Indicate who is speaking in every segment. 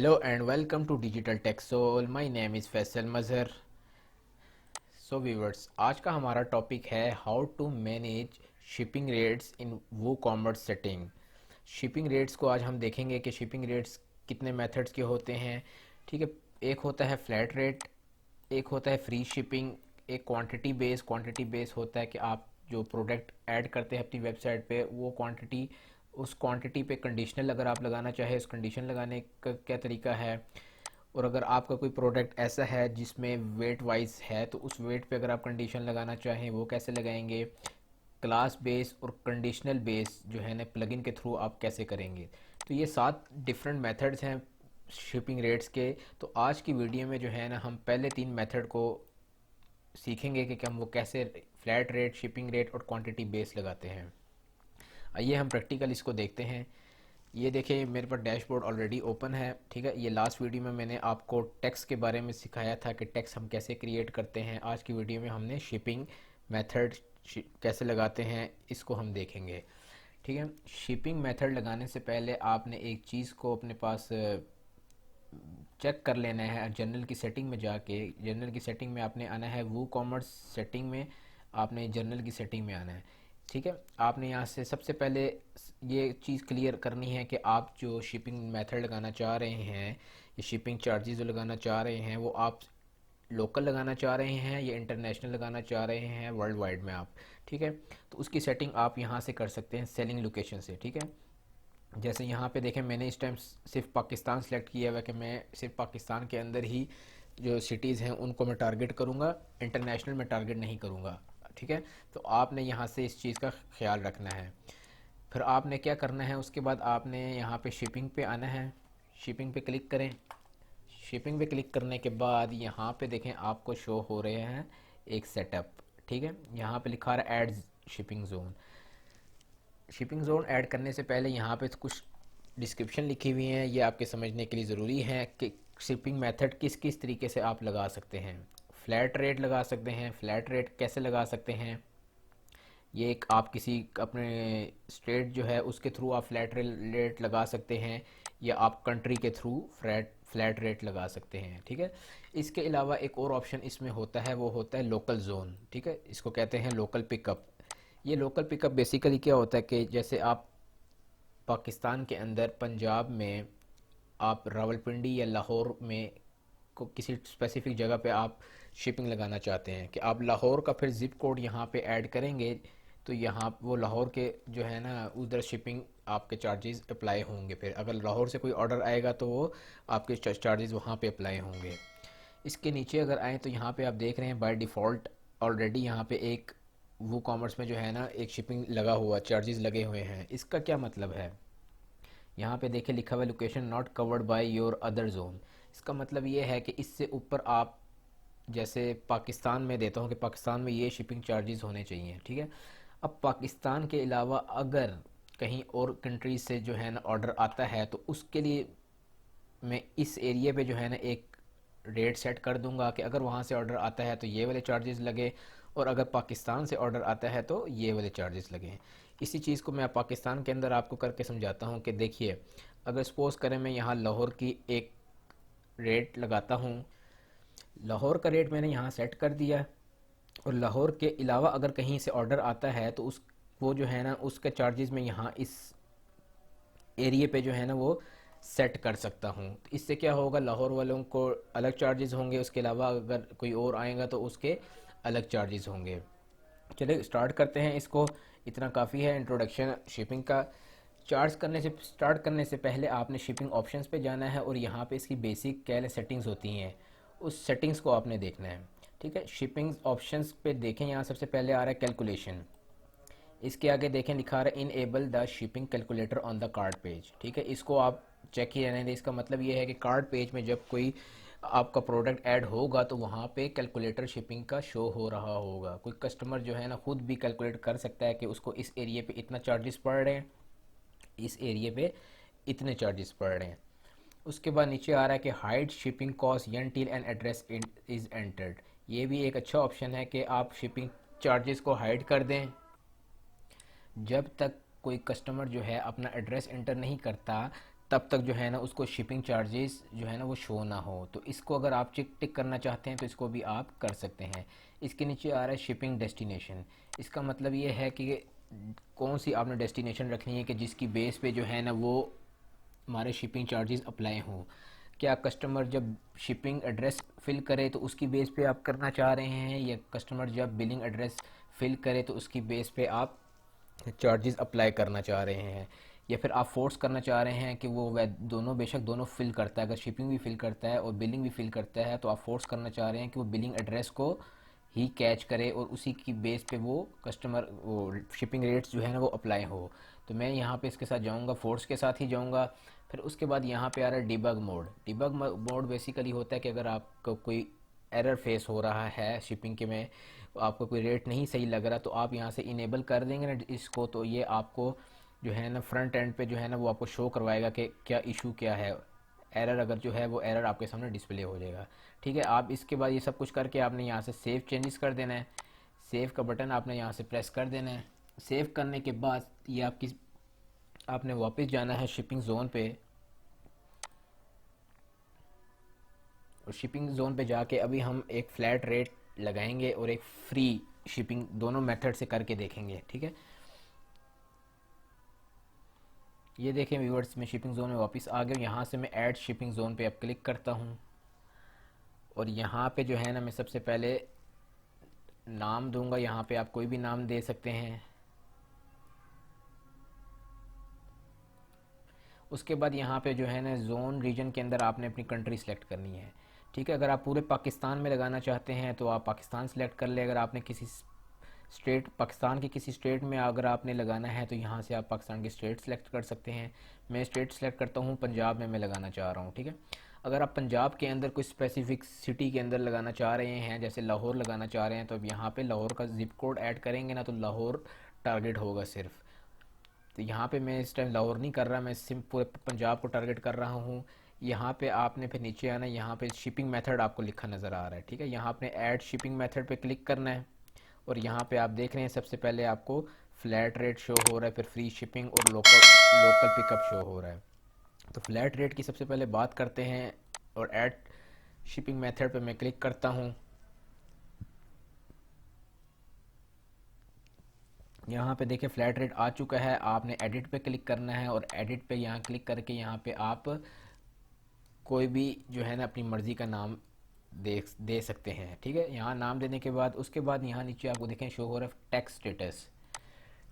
Speaker 1: Hello and welcome to Digital Techsol. My name is Faisal Mazhar. So viewers, आज का हमारा topic है how to manage shipping rates in WooCommerce setting. Shipping rates को आज हम देखेंगे कि शिपिंग रेट्स कितने मेथड्स के होते हैं. ठीक है, एक होता है फ्लैट रेट, एक होता है फ्री शिपिंग, एक क्वांटिटी बेस होता है कि आप जो प्रोडक्ट ऐड करते हैं अपनी वेबसाइट पे वो क्वांटिटी, उस क्वांटिटी पे कंडीशनल अगर आप लगाना चाहे उस कंडीशन लगाने का क्या तरीका है. और अगर आपका कोई प्रोडक्ट ऐसा है जिसमें वेट वाइज है तो उस वेट पे अगर आप कंडीशन लगाना चाहें वो कैसे लगाएंगे. क्लास बेस और कंडीशनल बेस जो है ना प्लगइन के थ्रू आप कैसे करेंगे. तो ये 7 डिफरेंट मेथड्स हैं शिपिंग रेट्स के. तो आज की वीडियो में जो है ना हम पहले 3 मेथड को सीखेंगे कि हम वो कैसे फ्लैट रेट, शिपिंग रेट और क्वांटिटी बेस लगाते हैं. आइए हम प्रैक्टिकल इसको देखते हैं. ये देखिए मेरे पास डैशबोर्ड ऑलरेडी ओपन है. ठीक है, ये लास्ट वीडियो में मैंने आपको टैक्स के बारे में सिखाया था कि टैक्स हम कैसे क्रिएट करते हैं. आज की वीडियो में हमने शिपिंग मेथड कैसे लगाते हैं इसको हम देखेंगे. ठीक है, शिपिंग मेथड लगाने से पहले आपने एक चीज़ को अपने पास चेक कर लेना है. जनरल की सेटिंग में जाके, जनरल की सेटिंग में आपने आना है, वो कॉमर्स सेटिंग में आपने जनरल की सेटिंग में आना है. ठीक है, आपने यहाँ से सबसे पहले ये चीज़ क्लियर करनी है कि आप जो शिपिंग मेथड लगाना चाह रहे हैं, ये शिपिंग चार्जेस जो लगाना चाह रहे हैं वो आप लोकल लगाना चाह रहे हैं या इंटरनेशनल लगाना चाह रहे हैं वर्ल्ड वाइड में आप. ठीक है, तो उसकी सेटिंग आप यहाँ से कर सकते हैं सेलिंग लोकेशन से. ठीक है, जैसे यहाँ पे देखें मैंने इस टाइम सिर्फ पाकिस्तान सेलेक्ट किया हुआ है कि मैं सिर्फ पाकिस्तान के अंदर ही जो सिटीज़ हैं उनको मैं टारगेट करूँगा, इंटरनेशनल में टारगेट नहीं करूँगा. ठीक है, तो आपने यहाँ से इस चीज़ का ख्याल रखना है. फिर आपने क्या करना है, उसके बाद आपने यहाँ पे शिपिंग पे आना है. शिपिंग पे क्लिक करें. शिपिंग पे क्लिक करने के बाद यहाँ पे देखें आपको शो हो रहे हैं एक सेटअप. ठीक है, यहाँ पे लिखा रहा है add shipping zone. Shipping zone add करने से पहले यहाँ पे कुछ डिस्क्रिप्शन लिखी हुई हैं, ये आपके समझने के लिए ज़रूरी है कि शिपिंग मेथड किस किस तरीके से आप लगा सकते हैं. फ्लैट रेट लगा सकते हैं. फ्लैट रेट कैसे लगा सकते हैं, ये एक आप किसी अपने स्टेट जो है उसके थ्रू आप फ्लैट रेट लगा सकते हैं या आप कंट्री के थ्रू फ्लैट रेट लगा सकते हैं. ठीक है, इसके अलावा एक और ऑप्शन इसमें होता है, वो होता है लोकल जोन. ठीक है, इसको कहते हैं लोकल पिकअप. ये लोकल पिकअप बेसिकली क्या होता है कि जैसे आप पाकिस्तान के अंदर पंजाब में आप रावलपिंडी या लाहौर में को किसी स्पेसिफिक जगह पे आप शिपिंग लगाना चाहते हैं कि आप लाहौर का फिर ज़िप कोड यहाँ पे ऐड करेंगे तो यहाँ वो लाहौर के जो है ना उधर शिपिंग आपके चार्जेस अप्लाई होंगे. फिर अगर लाहौर से कोई ऑर्डर आएगा तो वो आपके चार्जेस वहाँ पे अप्लाई होंगे. इसके नीचे अगर आएँ तो यहाँ पे आप देख रहे हैं बाय डिफ़ॉल्ट ऑलरेडी यहाँ पे एक वो कॉमर्स में जो है ना एक शिपिंग लगा हुआ, चार्जेस लगे हुए हैं. इसका क्या मतलब है, यहाँ पे देखिए लिखा हुआ है location not covered by your other zone. इसका मतलब ये है कि इससे ऊपर आप, जैसे पाकिस्तान में देता हूँ कि पाकिस्तान में ये शिपिंग चार्जेस होने चाहिए. ठीक है, अब पाकिस्तान के अलावा अगर कहीं और कंट्रीज से जो है ना ऑर्डर आता है तो उसके लिए मैं इस एरिया पे जो है ना एक रेट सेट कर दूंगा कि अगर वहाँ से ऑर्डर आता है तो ये वाले चार्जेस लगे और अगर पाकिस्तान से ऑर्डर आता है तो ये वाले चार्जेस लगे. इसी चीज़ को मैं पाकिस्तान के अंदर आपको करके समझाता हूँ कि देखिए अगर सपोज़ करें मैं यहाँ लाहौर की एक रेट लगाता हूँ, लाहौर का रेट मैंने यहाँ सेट कर दिया और लाहौर के अलावा अगर कहीं से ऑर्डर आता है तो उस वो जो है ना उसके चार्जेस मैं यहाँ इस एरिए पे जो है ना वो सेट कर सकता हूँ. तो इससे क्या होगा, लाहौर वालों को अलग चार्जेस होंगे, उसके अलावा अगर कोई और आएगा तो उसके अलग चार्जेस होंगे. चलिए स्टार्ट करते हैं इसको. इतना काफ़ी है इंट्रोडक्शन शिपिंग का. स्टार्ट करने से पहले आपने शिपिंग ऑप्शंस पे जाना है और यहाँ पे इसकी बेसिक क्या सेटिंग्स होती हैं उस सेटिंग्स को आपने देखना है. ठीक है, शिपिंग ऑप्शंस पे देखें, यहाँ सबसे पहले आ रहा है कैलकुलेशन. इसके आगे देखें लिखा रहा है enable the shipping calculator on the card page. ठीक है, इसको आप चेक ही रहने दें. इसका मतलब ये है कि कार्ड पेज में जब कोई आपका प्रोडक्ट ऐड होगा तो वहाँ पे कैलकुलेटर शिपिंग का शो हो रहा होगा. कोई कस्टमर जो है ना खुद भी कैलकुलेट कर सकता है कि उसको इस एरिया पे इतना चार्जेस पड़ रहे हैं, इस एरिया पे इतने चार्जेस पड़ रहे हैं. उसके बाद नीचे आ रहा है कि hide shipping cost until an address is entered. ये भी एक अच्छा ऑप्शन है कि आप शिपिंग चार्जेस को हाइड कर दें जब तक कोई कस्टमर जो है अपना एड्रेस एंटर नहीं करता तब तक जो है ना उसको शिपिंग चार्जेस जो है ना वो शो ना हो। तो इसको अगर आप टिक करना चाहते हैं तो इसको भी आप कर सकते हैं। इसके नीचे आ रहा है शिपिंग डेस्टिनेशन। इसका मतलब ये है कि कौन सी आपने डेस्टिनेशन रखनी है कि जिसकी बेस पे जो है ना वो हमारे शिपिंग चार्जेस अप्लाई हों। क्या कस्टमर जब शिपिंग एड्रेस फिल करे तो उसकी बेस पे आप करना चाह रहे हैं, या कस्टमर जब बिलिंग एड्रेस फिल करे तो उसकी बेस पे आप चार्जेस अप्लाई करना चाह रहे हैं, या फिर आप फोर्स करना चाह रहे हैं कि वो वह दोनों, बेशक दोनों फिल करता है, अगर शिपिंग भी फिल करता है और बिलिंग भी फिल करता है तो आप फोर्स करना चाह रहे हैं कि वो बिलिंग एड्रेस को ही कैच करे और उसी की बेस पे वो कस्टमर वो शिपिंग रेट्स जो है ना वो अप्लाई हो। तो मैं यहाँ पे इसके साथ जाऊँगा, फोर्स के साथ ही जाऊँगा। फिर उसके बाद यहाँ पे आ रहा है debug mode. Debug mode basically होता है कि अगर आपको कोई एरर फेस हो रहा है शिपिंग के में, आपको कोई रेट नहीं सही लग रहा, तो आप यहाँ से इनेबल कर देंगे ना इसको, तो ये आपको जो है ना फ्रंट एंड पे जो है ना वो आपको शो करवाएगा कि क्या इशू क्या है। एरर अगर जो है वो एरर आपके सामने डिस्प्ले हो जाएगा। ठीक है, आप इसके बाद ये सब कुछ करके आपने यहाँ से सेव चेंजेस कर देना है। सेव का बटन आपने यहाँ से प्रेस कर देना है। सेव करने के बाद ये आपने वापस जाना है शिपिंग ज़ोन पे, और शिपिंग ज़ोन पे जाके अभी हम एक फ़्लैट रेट लगाएंगे और एक फ्री शिपिंग, दोनों मेथड से करके देखेंगे। ठीक है, ये देखें व्यूअर्स, मैं शिपिंग ज़ोन में वापस आ गया। यहाँ से मैं ऐड शिपिंग ज़ोन पे अब क्लिक करता हूँ, और यहाँ पे जो है ना मैं सबसे पहले नाम दूंगा। यहाँ पे आप कोई भी नाम दे सकते हैं। उसके बाद यहाँ पे जो है ना जोन रीजन के अंदर आपने अपनी कंट्री सेलेक्ट करनी है। ठीक है, अगर आप पूरे पाकिस्तान में लगाना चाहते हैं तो आप पाकिस्तान सेलेक्ट कर ले। अगर आपने किसी स्टेट, पाकिस्तान के किसी स्टेट में अगर आपने लगाना है तो यहाँ से आप पाकिस्तान की स्टेट सेलेक्ट कर सकते हैं। मैं स्टेट सेलेक्ट करता हूँ, पंजाब में मैं लगाना चाह रहा हूँ। ठीक है, अगर आप पंजाब के अंदर कोई स्पेसिफिक सिटी के अंदर लगाना चाह रहे हैं, जैसे लाहौर लगाना चाह रहे हैं, तो अब यहाँ पे लाहौर का जिप कोड ऐड करेंगे ना तो लाहौर टारगेट होगा सिर्फ। तो यहाँ पे मैं इस टाइम लाहौर नहीं कर रहा, मैं सिर्फ पूरे पंजाब को टारगेट कर रहा हूँ। यहाँ पे आपने फिर नीचे आना, यहाँ पे शिपिंग मेथड आपको लिखा नज़र आ रहा है। ठीक है, यहाँ आपने ऐड शिपिंग मेथड पे क्लिक करना है, और यहाँ पे आप देख रहे हैं सबसे पहले आपको फ्लैट रेट शो हो रहा है, फिर फ्री शिपिंग और लोकल लोकल पिकअप शो हो रहा है। तो फ्लैट रेट की सबसे पहले बात करते हैं, और ऐड शिपिंग मेथड पे मैं क्लिक करता हूँ। यहाँ पे देखिए फ्लैट रेट आ चुका है। आपने एडिट पे क्लिक करना है, और एडिट पे यहाँ क्लिक करके यहाँ पे आप कोई भी जो है ना अपनी मर्ज़ी का नाम दे सकते हैं। ठीक है, यहाँ नाम देने के बाद उसके बाद यहाँ नीचे आपको देखें शो हो रहा है टैक्स स्टेटस।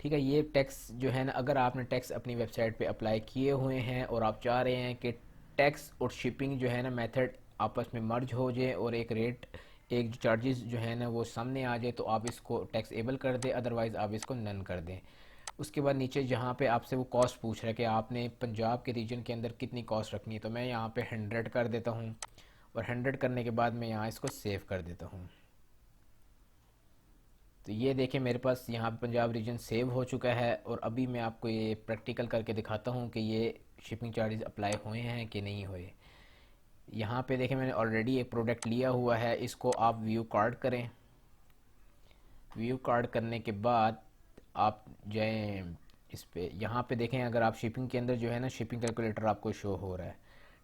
Speaker 1: ठीक है, ये टैक्स जो है ना, अगर आपने टैक्स अपनी वेबसाइट पे अप्लाई किए हुए हैं और आप चाह रहे हैं कि टैक्स और शिपिंग जो है ना मेथड आपस में मर्ज हो जाए और एक रेट, एक चार्जेस जो है ना वो सामने आ जाए, तो आप इसको टैक्स एबल कर दें, अदरवाइज़ आप इसको नन कर दें। उसके बाद नीचे जहाँ पे आपसे वो कॉस्ट पूछ रहा है कि आपने पंजाब के रीजन के अंदर कितनी कॉस्ट रखनी है, तो मैं यहाँ पे 100 कर देता हूँ, और 100 करने के बाद मैं यहाँ इसको सेव कर देता हूँ। तो ये देखें मेरे पास यहाँ पे पंजाब रीजन सेव हो चुका है, और अभी मैं आपको ये प्रैक्टिकल करके दिखाता हूँ कि ये शिपिंग चार्जेस अप्लाई हुए हैं कि नहीं हुए। यहाँ पे देखें मैंने ऑलरेडी एक प्रोडक्ट लिया हुआ है, इसको आप व्यू कार्ड करें। व्यू कार्ड करने के बाद आप जाएँ इस पे, यहाँ पे देखें अगर आप शिपिंग के अंदर जो है ना शिपिंग कैलकुलेटर आपको शो हो रहा है।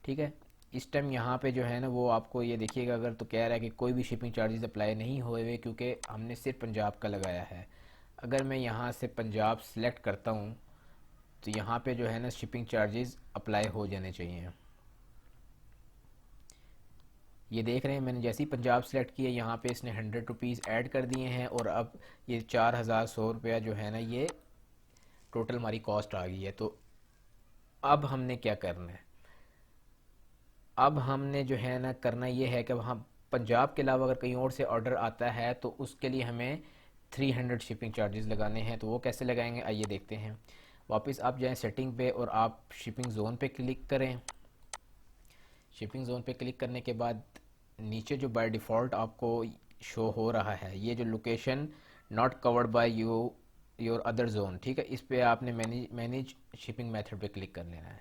Speaker 1: ठीक है, इस टाइम यहाँ पे जो है ना वो आपको ये देखिएगा, अगर तो कह रहा है कि कोई भी शिपिंग चार्जेस अप्लाई नहीं हुए हुए, क्योंकि हमने सिर्फ पंजाब का लगाया है। अगर मैं यहाँ से पंजाब सेलेक्ट करता हूँ तो यहाँ पे जो है ना शिपिंग चार्जेस अप्लाई हो जाने चाहिए। ये देख रहे हैं मैंने जैसे ही पंजाब सेलेक्ट किया, यहाँ पे इसने 100 रुपीज़ ऐड कर दिए हैं, और अब ये 4100 रुपया जो है ना ये टोटल हमारी कॉस्ट आ गई है। तो अब हमने क्या करना है, अब हमने जो है ना करना ये है कि हम पंजाब के अलावा अगर कहीं और से ऑर्डर आता है तो उसके लिए हमें 300 शिपिंग चार्जेस लगाने हैं। तो वो कैसे लगाएंगे आइए देखते हैं। वापस आप जाएं सेटिंग पे, और आप शिपिंग ज़ोन पे क्लिक करें। शिपिंग ज़ोन पे क्लिक करने के बाद नीचे जो बाय डिफ़ॉल्ट आपको शो हो रहा है, ये जो location not covered by your other zone, ठीक है, इस पे आपने मैनेज शिपिंग मेथड पे क्लिक कर लेना है।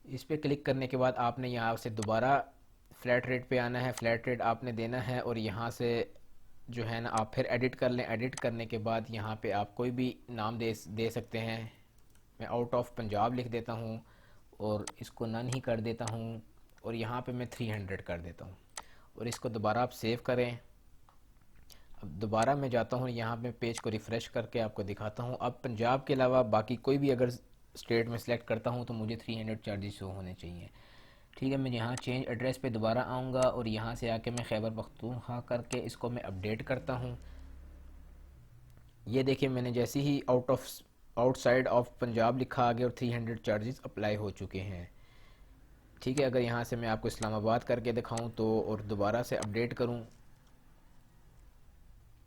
Speaker 1: इस पे क्लिक करने के बाद आपने यहाँ से दोबारा फ्लैट रेट पे आना है, फ्लैट रेट आपने देना है, और यहाँ से जो है ना आप फिर एडिट कर लें। एडिट करने के बाद यहाँ पे आप कोई भी नाम दे सकते हैं। मैं आउट ऑफ पंजाब लिख देता हूँ, और इसको नन ही कर देता हूँ और यहाँ पे मैं 300 कर देता हूँ और इसको दोबारा आप सेव करें। अब दोबारा मैं जाता हूँ यहाँ पे पेज को रिफ़्रेश करके आपको दिखाता हूँ। अब पंजाब के अलावा बाकी कोई भी अगर स्टेट में सेलेक्ट करता हूँ तो मुझे 300 चार्जेस शो होने चाहिए। ठीक है, मैं यहाँ चेंज एड्रेस पे दोबारा आऊँगा और यहाँ से आके मैं खैबर पख्तूनख्वा करके इसको मैं अपडेट करता हूँ। ये देखिए मैंने जैसे ही आउटसाइड ऑफ पंजाब लिखा आगे और 300 चार्जेस अप्लाई हो चुके हैं। ठीक है, अगर यहाँ से मैं आपको इस्लामाबाद करके दिखाऊं तो और दोबारा से अपडेट करूं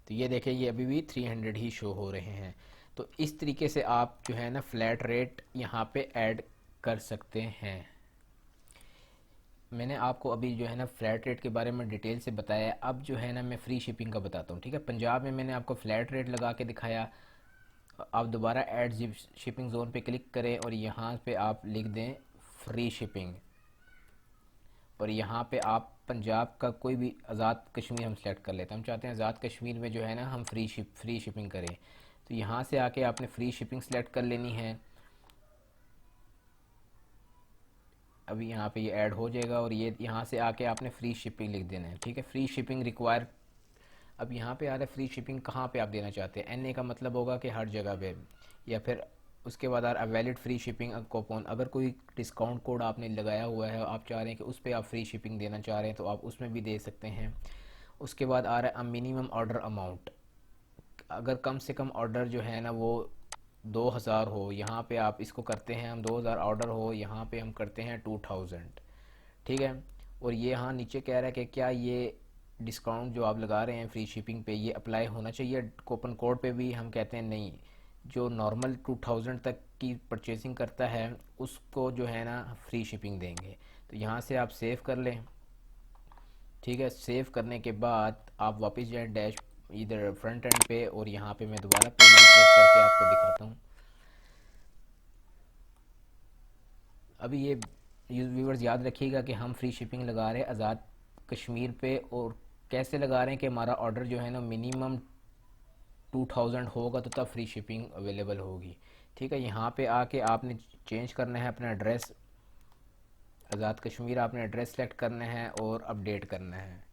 Speaker 1: तो ये देखिए ये अभी भी 300 ही शो हो रहे हैं। तो इस तरीके से आप जो है ना फ्लैट रेट यहाँ पे ऐड कर सकते हैं। मैंने आपको अभी जो है ना फ्लैट रेट के बारे में डिटेल से बताया। अब जो है ना मैं फ्री शिपिंग का बताता हूँ। ठीक है, पंजाब में मैंने आपको फ्लैट रेट लगा के दिखाया। आप दोबारा ऐड शिपिंग जोन पे क्लिक करें और यहाँ पे आप लिख दें फ्री शिपिंग और यहाँ पे आप पंजाब का कोई भी आज़ाद कश्मीर हम सेलेक्ट कर लेते हैं। हम चाहते हैं आज़ाद कश्मीर में जो है ना हम फ्री शिपिंग करें। तो यहाँ से आके आपने फ्री शिपिंग सेलेक्ट कर लेनी है। अभी यहाँ पे ये ऐड हो जाएगा और ये यहाँ से आके आपने फ्री शिपिंग लिख देना है। ठीक है, फ्री शिपिंग रिक्वायर। अब यहाँ पे आ रहा है फ्री शिपिंग कहाँ पे आप देना चाहते हैं। एन ए का मतलब होगा कि हर जगह पे, या फिर उसके बाद आ रहा है वैलिड फ्री शिपिंग कूपन। अगर कोई डिस्काउंट कोड आपने लगाया हुआ है आप चाह रहे हैं कि उस पर आप फ्री शिपिंग देना चाह रहे हैं तो आप उसमें भी दे सकते हैं। उसके बाद आ रहा है मिनिमम ऑर्डर अमाउंट। अगर कम से कम ऑर्डर जो है ना वो 2000 हो, यहाँ पे आप इसको करते हैं हम 2000 ऑर्डर हो, यहाँ पे हम करते हैं 2000। ठीक है, और ये यहाँ नीचे कह रहा है कि क्या ये डिस्काउंट जो आप लगा रहे हैं फ्री शिपिंग पे ये अप्लाई होना चाहिए कूपन कोड पे भी। हम कहते हैं नहीं, जो नॉर्मल 2000 तक की परचेसिंग करता है उसको जो है ना फ्री शिपिंग देंगे। तो यहाँ से आप सेव कर लें। ठीक है, सेव करने के बाद आप वापस जाएँ डैश इधर फ्रंट एंड पे और यहाँ पे मैं दोबारा पेज रिफ्रेश करके आपको दिखाता हूँ। अभी ये व्यूवर्स याद रखिएगा कि हम फ्री शिपिंग लगा रहे हैं आज़ाद कश्मीर पे और कैसे लगा रहे हैं कि हमारा ऑर्डर जो है ना मिनिमम 2000 होगा तो तब फ्री शिपिंग अवेलेबल होगी। ठीक है, यहाँ पे आके आपने चेंज करना है अपना एड्रेस। आज़ाद कश्मीर आपने एड्रेस सेलेक्ट करना है और अपडेट करना है।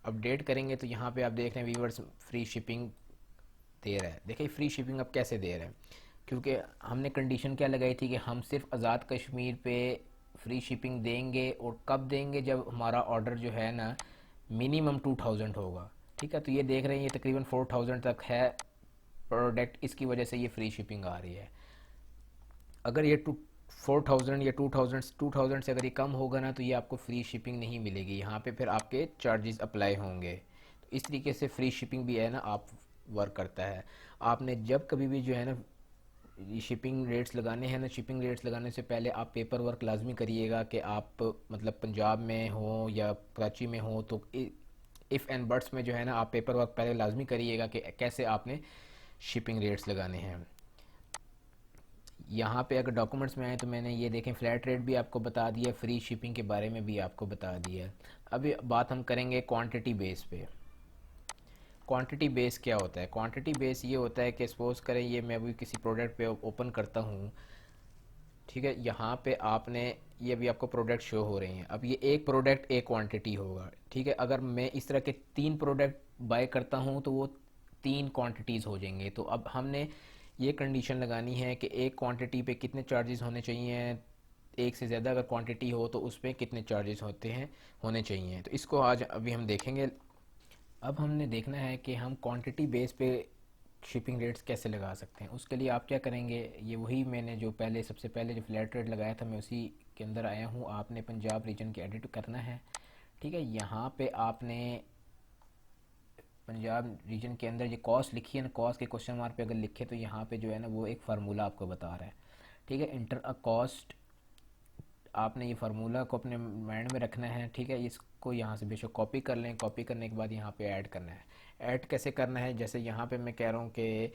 Speaker 1: अपडेट करेंगे तो यहाँ पे आप देख रहे हैं व्यूवर्स फ्री शिपिंग दे रहा है। देखिए फ्री शिपिंग अब कैसे दे रहा है, क्योंकि हमने कंडीशन क्या लगाई थी कि हम सिर्फ आज़ाद कश्मीर पे फ्री शिपिंग देंगे और कब देंगे, जब हमारा ऑर्डर जो है ना मिनिमम 2000 होगा। ठीक है, तो ये देख रहे हैं ये तकरीबन 4000 तक है प्रोडक्ट, इसकी वजह से ये फ्री शिपिंग आ रही है। अगर ये 4000 या 2000 से अगर ये कम होगा ना तो ये आपको फ्री शिपिंग नहीं मिलेगी, यहाँ पे फिर आपके चार्जेस अप्लाई होंगे। तो इस तरीके से फ्री शिपिंग भी है ना आप वर्क करता है। आपने जब कभी भी जो है ना शिपिंग रेट्स लगाने हैं ना, शिपिंग रेट्स लगाने से पहले आप पेपर वर्क लाजमी करिएगा कि आप मतलब पंजाब में हो या कराची में हो तो इफ़ एंड बट्स में जो है ना आप पेपर वर्क पहले लाजमी करिएगा कि कैसे आपने शिपिंग रेट्स लगाने हैं। यहाँ पे अगर डॉक्यूमेंट्स में आए तो मैंने ये देखें फ्लैट रेट भी आपको बता दिया, फ्री शिपिंग के बारे में भी आपको बता दिया। अभी बात हम करेंगे क्वांटिटी बेस पे। क्वांटिटी बेस क्या होता है? क्वांटिटी बेस ये होता है कि सपोज करें ये मैं अभी किसी प्रोडक्ट पे ओपन करता हूँ। ठीक है, यहाँ पे आपने ये भी आपको प्रोडक्ट शो हो रहे हैं। अब ये एक प्रोडक्ट एक क्वांटिटी होगा। ठीक है, अगर मैं इस तरह के 3 प्रोडक्ट बाय करता हूँ तो वो 3 क्वांटिटीज़ हो जाएंगे। तो अब हमने ये कंडीशन लगानी है कि एक क्वांटिटी पे कितने चार्जेस होने चाहिए, एक से ज़्यादा अगर क्वांटिटी हो तो उस पर कितने चार्जेस होने चाहिए। तो इसको आज अभी हम देखेंगे। अब हमने देखना है कि हम क्वांटिटी बेस पे शिपिंग रेट्स कैसे लगा सकते हैं। उसके लिए आप क्या करेंगे, ये वही मैंने जो पहले सबसे पहले जो फ्लैट रेट लगाया था मैं उसी के अंदर आया हूँ। आपने पंजाब रीजन के एडिट करना है। ठीक है, यहाँ पे आपने पंजाब रीजन के अंदर ये कॉस्ट लिखी है ना, कॉस्ट के क्वेश्चन मार्क पे अगर लिखे तो यहाँ पे जो है ना वो एक फार्मूला आपको बता रहा है। ठीक है, इंटर अ कॉस्ट, आपने ये फार्मूला को अपने माइंड में रखना है। ठीक है, इसको यहाँ से बेशक कॉपी कर लें। कॉपी करने के बाद यहाँ पे ऐड करना है। ऐड कैसे करना है, जैसे यहाँ पे मैं कह रहा हूँ कि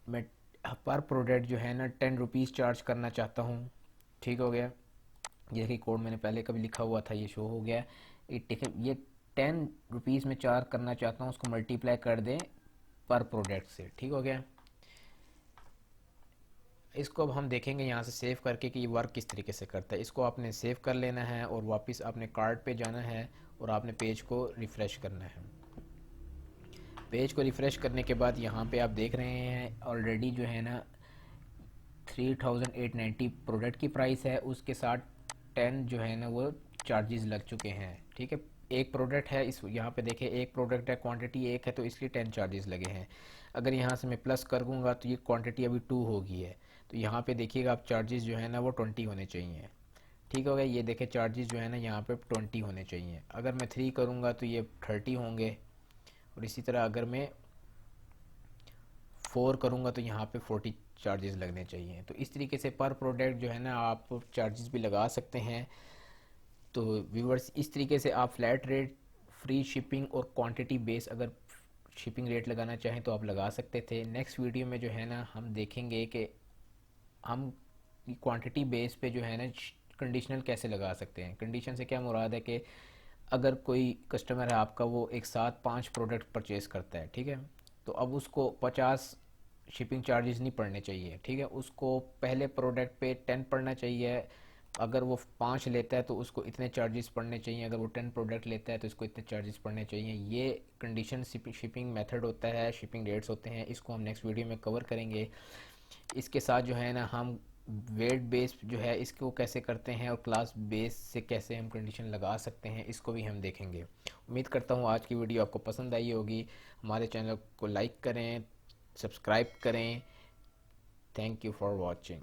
Speaker 1: मैं पर प्रोडक्ट जो है ना 10 रुपीज़ चार्ज करना चाहता हूँ। ठीक हो गया, ये देखिए कोड मैंने पहले कभी लिखा हुआ था ये शो हो गया। ये 10 रुपीज़ में चार्ज करना चाहता हूँ, उसको मल्टीप्लाई कर दें पर प्रोडक्ट से। ठीक हो गया, इसको अब हम देखेंगे यहाँ से सेव करके कि ये वर्क किस तरीके से करता है। इसको आपने सेव कर लेना है और वापस आपने कार्ट पे जाना है और आपने पेज को रिफ़्रेश करना है। पेज को रिफ़्रेश करने के बाद यहाँ पे आप देख रहे हैं ऑलरेडी जो है ना 3890 प्रोडक्ट की प्राइस है, उसके साथ 10 जो है ना वो चार्जेस लग चुके हैं। ठीक है, एक प्रोडक्ट है, इस यहाँ पे देखें एक प्रोडक्ट है, क्वांटिटी एक है, तो इसलिए 10 चार्जेस लगे हैं। अगर यहाँ से मैं प्लस कर दूँगा तो ये क्वांटिटी अभी 2 हो गई है, तो यहाँ पे देखिएगा आप चार्जेस जो है ना वो 20 होने चाहिए। ठीक हो गया, ये देखें चार्जेस जो है ना यहाँ पे 20 होने चाहिए। अगर मैं 3 करूँगा तो ये 30 होंगे, और इसी तरह अगर मैं 4 करूँगा तो यहाँ पे 40 चार्जेस लगने चाहिए। तो इस तरीके से पर प्रोडक्ट जो है ना आप चार्जेस भी लगा सकते हैं। तो व्यूवर्स, इस तरीके से आप फ्लैट रेट, फ्री शिपिंग और क्वांटिटी बेस अगर शिपिंग रेट लगाना चाहें तो आप लगा सकते थे। नेक्स्ट वीडियो में जो है ना हम देखेंगे कि हम क्वांटिटी बेस पे जो है ना कंडीशनल कैसे लगा सकते हैं। कंडीशन से क्या मुराद है कि अगर कोई कस्टमर है आपका, वो एक साथ 5 प्रोडक्ट परचेज़ करता है, ठीक है, तो अब उसको 50 शिपिंग चार्जेस नहीं पड़ने चाहिए। ठीक है, उसको पहले प्रोडक्ट पे 10 पड़ना चाहिए। अगर वो 5 लेता है तो उसको इतने चार्जेस पड़ने चाहिए, अगर वो 10 प्रोडक्ट लेता है तो उसको इतने चार्जेस पड़ने चाहिए। ये कंडीशन शिपिंग मेथड होता है, शिपिंग रेट्स होते हैं। इसको हम नेक्स्ट वीडियो में कवर करेंगे। इसके साथ जो है ना हम वेट बेस जो है इसको कैसे करते हैं और क्लास बेस से कैसे हम कंडीशन लगा सकते हैं, इसको भी हम देखेंगे। उम्मीद करता हूँ आज की वीडियो आपको पसंद आई होगी। हमारे चैनल को लाइक करें, सब्सक्राइब करें। Thank you for watching.